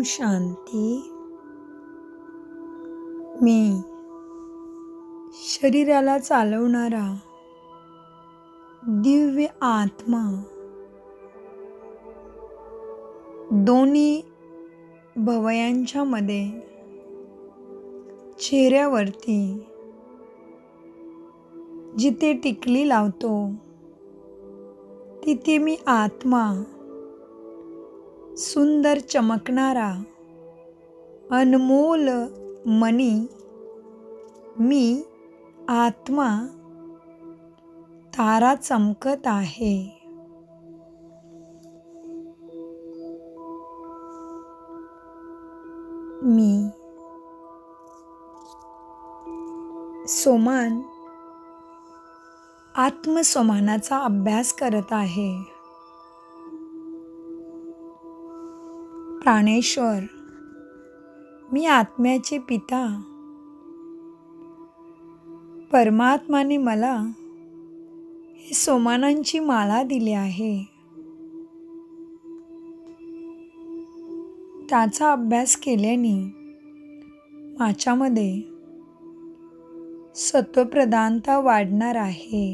ओम शांती। मी शरीराला चालवणारा दिव्य आत्मा दोन्ही भवयांच्या मध्ये चेहऱ्यावरती जिथे टिकली लावतो तिथे मी आत्मा सुंदर चमकणारा अनमोल मणी मी आत्मा तारा चमकत आहे। मी सोमान आत्मसोमानाचा अभ्यास करत आहे। प्राणेश्वर मी आत्म्याचे पिता परमात्माने मला हे सोमानांची माळा दिली आहे। त्याचा अभ्यास केल्याने माझ्यामध्ये सत्वप्रधानता वाढणार आहे।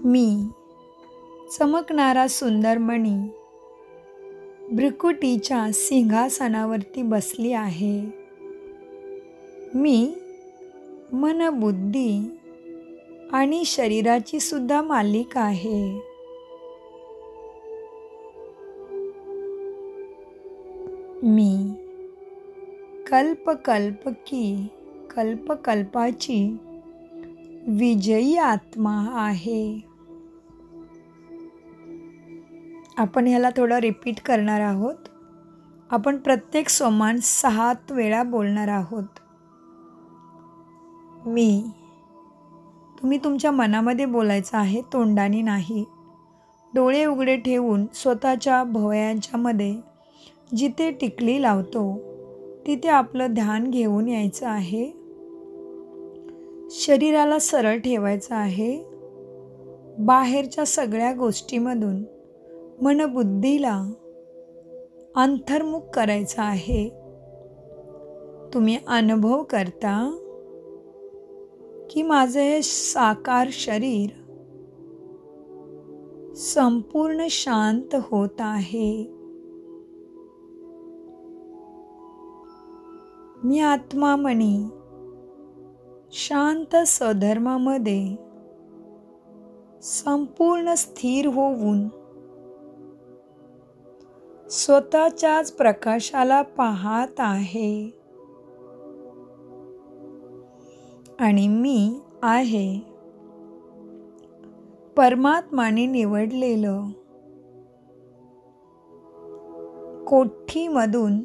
मी चमकणारा सुंदर मणी भ्रुकुटीच्या सिंहासनावरती बसली आहे। मी मन, बुद्धी आणि शरीराची सुद्धा मालिक आहे। मी कल्प कल्पाची विजयी आत्मा आहे। आपण ह्याला थोडं रिपीट करणार आहोत। आपण प्रत्येक सोमान 7 वेळा बोलणार आहोत। तुम्ही तुमच्या मनामध्ये बोलायचं आहे, तोंडाने नाही। डोळे उघडे ठेवून स्वतःच्या भवयांच्या मध्ये जिथे टिकली लावतो तिथे आपलं ध्यान घेऊन यायचं आहे। शरीराला सरळ ठेवायचं आहे। बाहेरच्या सगळ्या गोष्टीमधून मनबुद्धीला अंतर्मुख करायचं आहे। तुम्ही अनुभव करता की माझे हे साकार शरीर संपूर्ण शांत होत आहे। मी आत्मा मणी शांत स्वधर्मामध्ये संपूर्ण स्थिर होऊन स्वतःच्याच प्रकाशाला पाहत आहे आणि मी आहे परमात्माने निवडलेलं कोठ्यामधून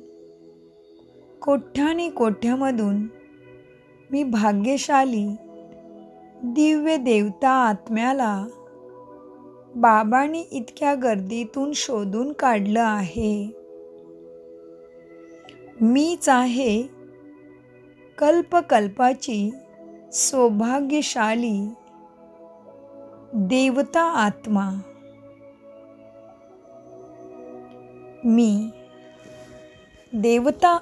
मी भाग्यशाली दिव्य देवता आत्म्याला बाबांनी इतक्या गर्दीतून शोधून काढलं आहे। मीच आहे कल्पाची सौभाग्यशाली देवता आत्मा। मी देवता